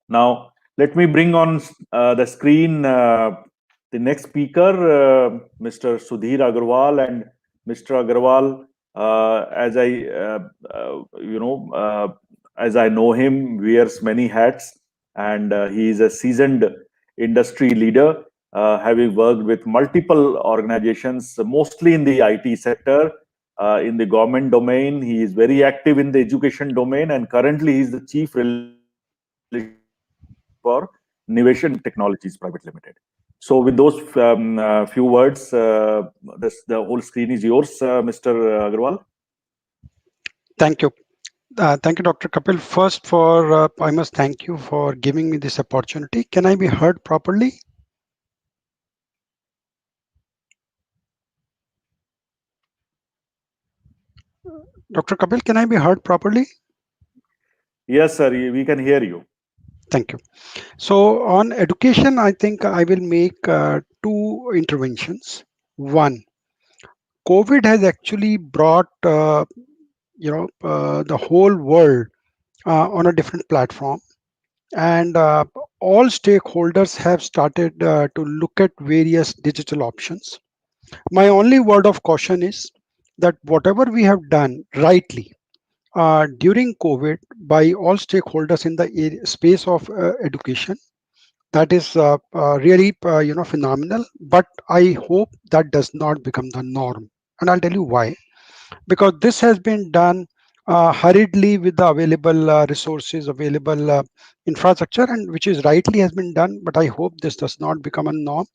Now, let me bring on the screen the next speaker, Mr. Sudhir Agarwal. And Mr. Agarwal, as as I know him, wears many hats, and he is a seasoned industry leader, having worked with multiple organizations, mostly in the IT sector. In the government domain, he is very active in the education domain, and currently he is the chief relationship officer for Innovation Technologies Private Limited. So, with those few words, the whole screen is yours, Mr. Agarwal. Thank you. Thank you, Dr. Kapil. First, I must thank you for giving me this opportunity. Can I be heard properly? Dr. Kapil, can I be heard properly? Yes, sir, we can hear you. Thank you. So, on education, I think I will make two interventions. One, COVID has actually brought the whole world on a different platform, and all stakeholders have started to look at various digital options. My only word of caution is that whatever we have done rightly during COVID by all stakeholders in the space of education, that is really phenomenal. But I hope that does not become the norm, and I'll tell you why. Because this has been done hurriedly with the available resources, available infrastructure, and which is rightly has been done. But I hope this does not become a norm.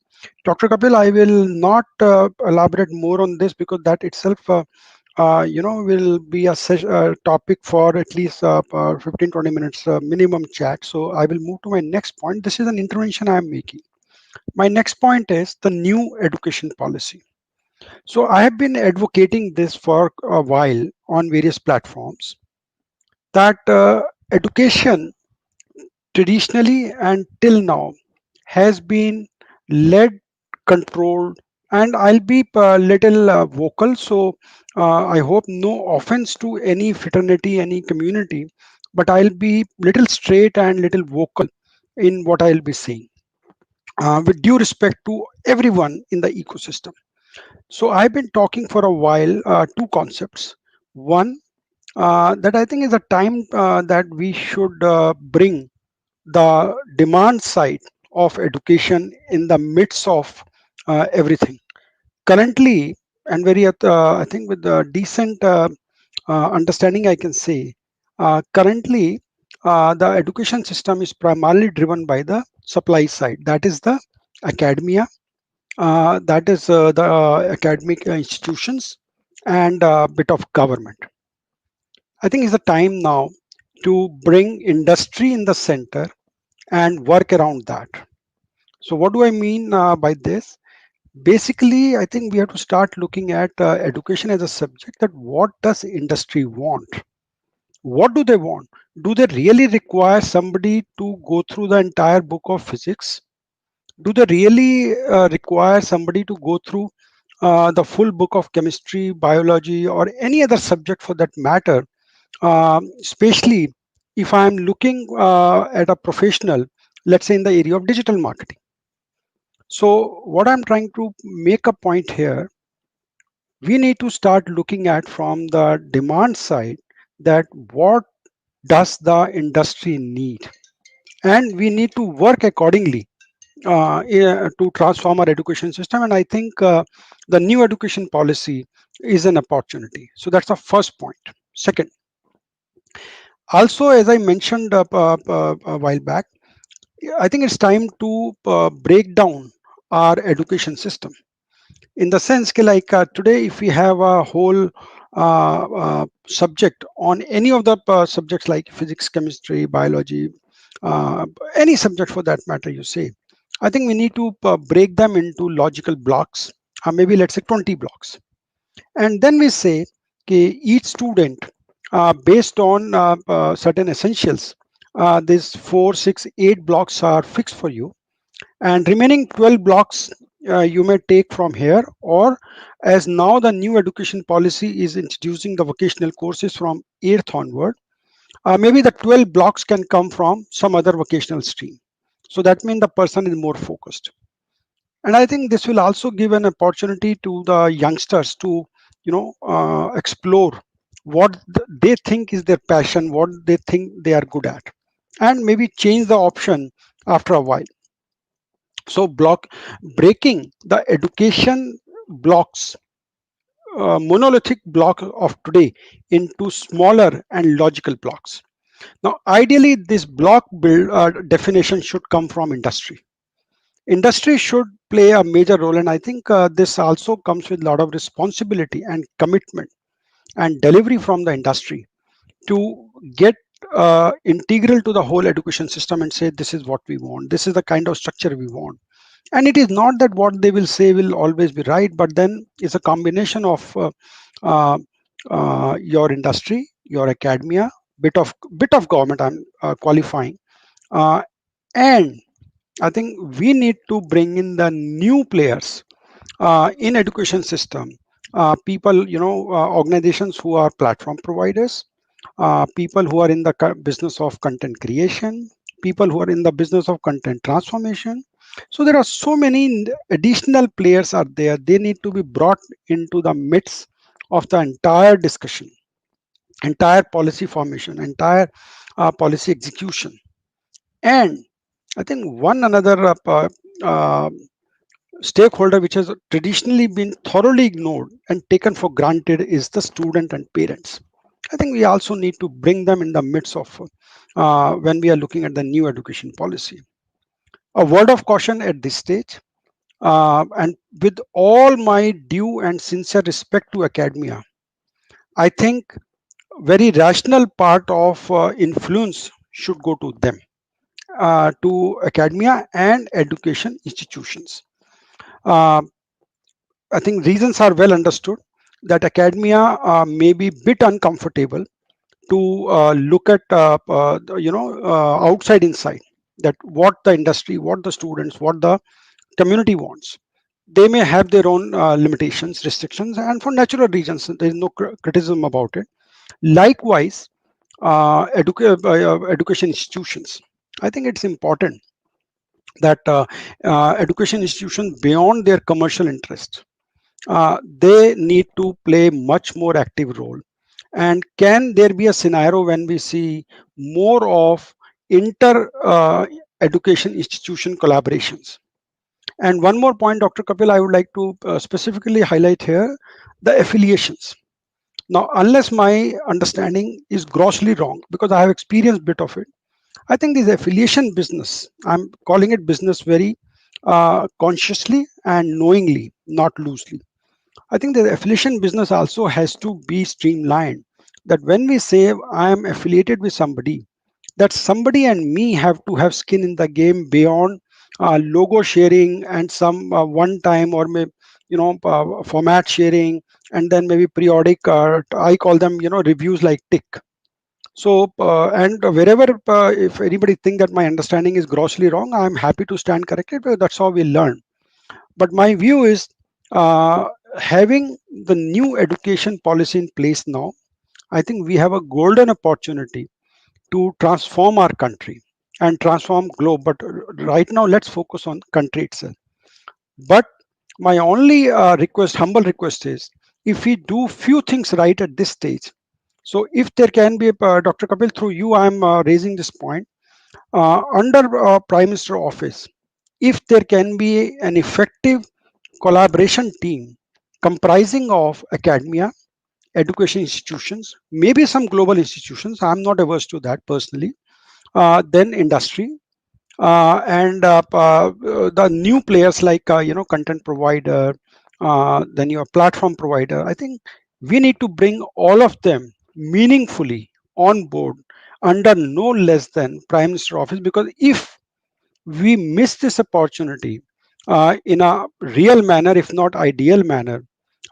Dr. Kapil, I will not elaborate more on this because that itself will be a topic for at least 15-20 minutes minimum chat. So I will move to my next point. This is an intervention I am making. My next point is the new education policy. So I have been advocating this for a while on various platforms that education traditionally and till now has been led, controlled, and I'll be a little vocal. So I hope no offense to any fraternity, any community, but I'll be little straight and little vocal in what I'll be saying, with due respect to everyone in the ecosystem. So I've been talking for a while two concepts. One, that I think is a time that we should bring the demand side of education in the midst of everything. Currently, and very, I think with the decent understanding, I can say, currently, the education system is primarily driven by the supply side. That is the academia, that is the academic institutions, and a bit of government. I think it's the time now to bring industry in the center and work around that. So, what do I mean by this? Basically, I think we have to start looking at education as a subject. That what does industry want? What do they want? Do they really require somebody to go through the entire book of physics? Do they really require somebody to go through the full book of chemistry, biology, or any other subject for that matter? Especially if I'm looking at a professional, let's say in the area of digital marketing. So, what I'm trying to make a point here, we need to start looking at from the demand side that what does the industry need, and we need to work accordingly to transform our education system. And I think the new education policy is an opportunity. So that's the first point. Second, also as I mentioned a while back, I think it's time to break down our education system in the sense that, like today, if we have a whole subject on any of the subjects like physics, chemistry, biology, uh, any subject for that matter, you say, I think we need to break them into logical blocks, maybe let's say 20 blocks. And then we say, okay, each student, based on certain essentials, these 4, 6, 8 blocks are fixed for you, and remaining 12 blocks you may take from here, or as now the new education policy is introducing the vocational courses from 8th onward, Maybe the 12 blocks can come from some other vocational stream. So that means the person is more focused. And I think this will also give an opportunity to the youngsters to explore what they think is their passion, what they think they are good at, and maybe change the option after a while. So block breaking the education blocks, monolithic block of today, into smaller and logical blocks. Now ideally this block build definition should come from industry. Industry should play a major role, and I think this also comes with a lot of responsibility and commitment and delivery from the industry to get integral to the whole education system and say this is what we want, this is the kind of structure we want. And it is not that what they will say will always be right, but then it's a combination of uh, your industry, your academia, bit of government, I'm qualifying, uh, and I think we need to bring in the new players in education system. People, organizations who are platform providers, people who are in the business of content creation, people who are in the business of content transformation. So there are so many additional players are there. They need to be brought into the midst of the entire discussion, entire policy formation, entire policy execution. And I think one another uh, stakeholder which has traditionally been thoroughly ignored and taken for granted is the student and parents. I think we also need to bring them in the midst of when we are looking at the new education policy. A word of caution at this stage, and with all my due and sincere respect to academia, I think very rational part of influence should go to them, to academia and education institutions. Uh, I think reasons are well understood that academia may be bit uncomfortable to look at outside inside, that what the industry, what the students, what the community wants. They may have their own limitations, restrictions, and for natural reasons, there is no criticism about it. Likewise, education institutions. I think it's important that education institutions beyond their commercial interest, they need to play much more active role. And can there be a scenario when we see more of inter education institution collaborations? And one more point, Dr. Kapil, I would like to specifically highlight here: the affiliations. Now unless my understanding is grossly wrong, because I have experienced bit of it, I think this affiliation business, I'm calling it business very consciously and knowingly, not loosely. I think the affiliation business also has to be streamlined. That when we say I am affiliated with somebody, that somebody and me have to have skin in the game beyond logo sharing and some one time, or maybe format sharing, and then maybe periodic. I call them reviews like tick. So and wherever if anybody think that my understanding is grossly wrong, I'm happy to stand corrected, because that's how we learn. But my view is, uh, having the new education policy in place now, I think we have a golden opportunity to transform our country and transform globe. But right now, let's focus on country itself. But my only request, humble request, is if we do few things right at this stage. So if there can be, Dr. Kapil, through you, I'm raising this point. Under Prime Minister office, if there can be an effective collaboration team comprising of academia, education institutions, maybe some global institutions, I'm not averse to that personally, then industry, and the new players like content provider, then your platform provider. I think we need to bring all of them meaningfully on board under no less than Prime Minister office, because if we miss this opportunity in a real manner, if not ideal manner,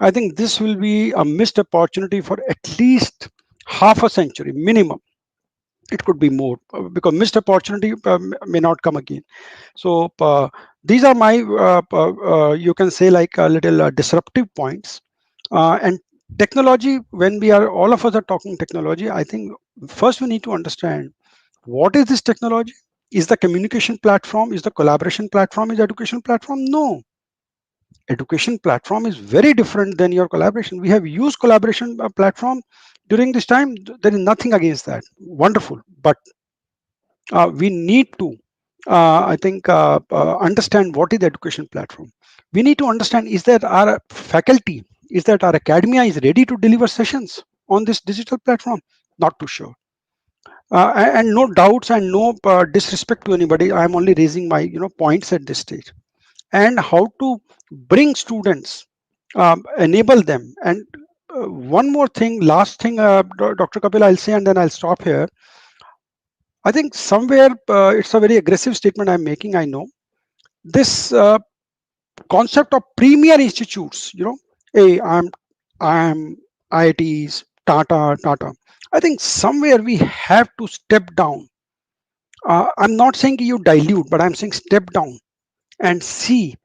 I think this will be a missed opportunity for at least half a century minimum. It could be more, because missed opportunity may not come again. So these are my you can say like a little disruptive points, and Technology, when we are all of us are talking technology, I think first we need to understand what is this technology. Is the communication platform, is the collaboration platform, is the education platform? No, education platform is very different than your collaboration. We have used collaboration platform during this time. There is nothing against that, wonderful, but we need to understand what is the education platform. We need to understand, is that our faculty, is that our academia is ready to deliver sessions on this digital platform? Not too sure. And no doubts and no disrespect to anybody, I am only raising my points at this stage. And how to bring students, enable them. And one more thing, last thing, Dr. Kapil, I'll say and then I'll stop here. I think somewhere it's a very aggressive statement I'm making, I know. This concept of premier institutes, hey, I'm IITs, Tata. I think somewhere we have to step down. I'm not saying you dilute, but I'm saying step down and see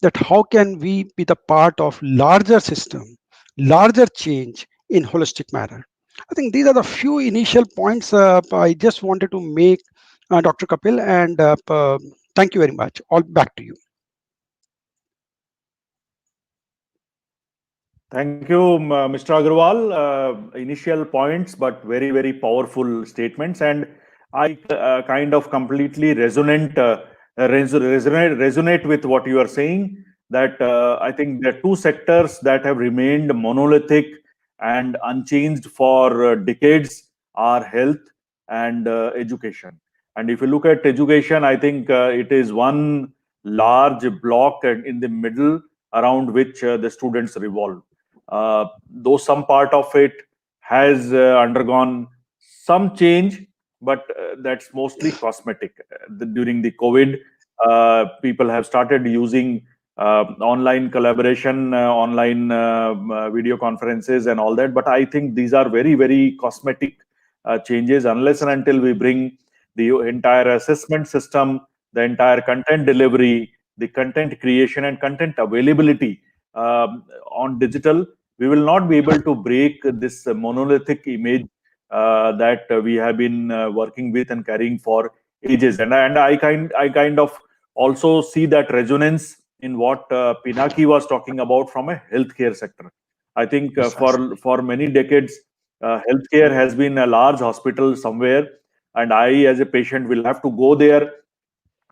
that how can we be the part of larger system, larger change in holistic manner. I think these are the few initial points I just wanted to make, Dr. Kapil, and thank you very much. All back to you. Thank you, Mr. Agarwal. Initial points, but very, very powerful statements. And I kind of completely resonate with what you are saying. That I think there are two sectors that have remained monolithic and unchanged for decades are health and education. And if you look at education, I think it is one large block in the middle around which the students revolve. Though some part of it has undergone some change, but that's mostly cosmetic. During the COVID, people have started using online collaboration, online video conferences, and all that. But I think these are very, very cosmetic changes. Unless and until we bring the entire assessment system, the entire content delivery, the content creation, and content availability on digital, we will not be able to break this monolithic image that we have been working with and carrying for ages. And I kind of also see that resonance in what Pinaki was talking about from a healthcare sector. I think Precisely. for many decades, healthcare has been a large hospital somewhere, and I, as a patient, will have to go there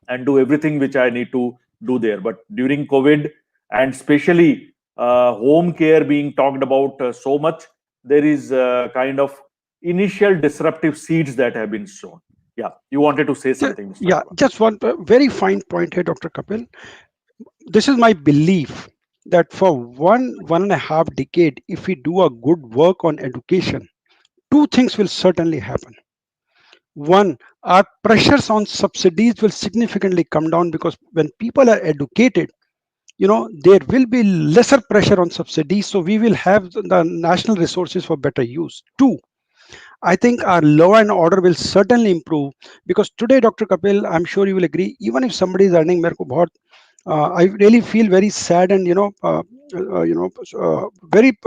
and do everything which I need to do there. But during COVID, and especially home care being talked about so much, there is kind of initial disruptive seeds that have been sown. Yeah, you wanted to say something, Mr. Yeah, Agarwal. just one very fine point here, Dr. Kapil. This is my belief that for one and a half decade, if we do a good work on education, two things will certainly happen. One, our pressures on subsidies will significantly come down, because when people are educated, there will be lesser pressure on subsidies, so we will have the national resources for better use. Two, I think our law and order will certainly improve, because today, Dr. Kapil, I'm sure you will agree, even if somebody is earning मेरे को बहुत, I really feel very sad, and very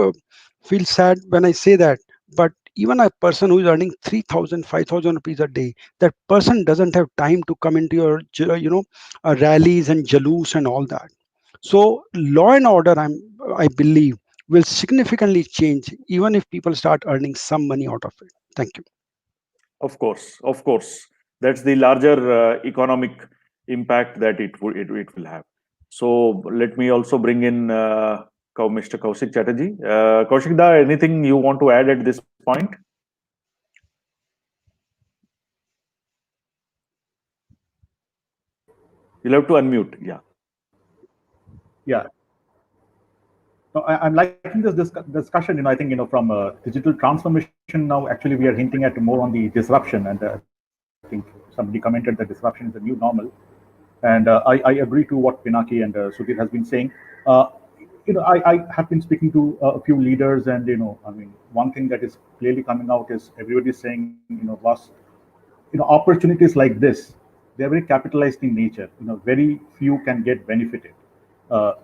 feel sad when I say that. But even a person who is earning 3,000, 5,000 rupees a day, that person doesn't have time to come into your rallies and jalous and all that. So law and order, I believe, will significantly change, even if people start earning some money out of it. Thank you. Of course, that's the larger economic impact that it will have. So let me also bring in Mr. Kaushik Chatterjee. Kaushik da, anything you want to add at this point? You'll have to unmute. Yeah. Yeah. No, I'm liking this discussion. I think from digital transformation now. Actually, we are hinting at more on the disruption, and I think somebody commented that disruption is the new normal. And I agree to what Pinaki and Sudhir has been saying. Uh, I have been speaking to a few leaders, and I mean, one thing that is clearly coming out is everybody is saying, boss, opportunities like this, they're very capitalized in nature. Very few can get benefited, uh,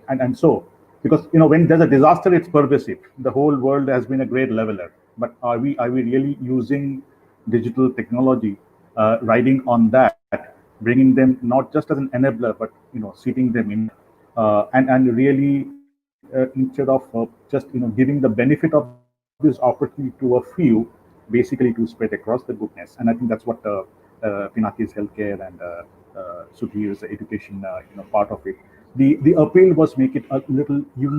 and so because when there's a disaster, it's pervasive. The whole world has been a great leveler. But are we really using digital technology, riding on that, bringing them not just as an enabler, but seating them in, and really instead of just giving the benefit of this opportunity to a few, basically to spread across the goodness. And I think that's what Pinaki's healthcare and Sudhir's education, part of it. The appeal was make it a little unique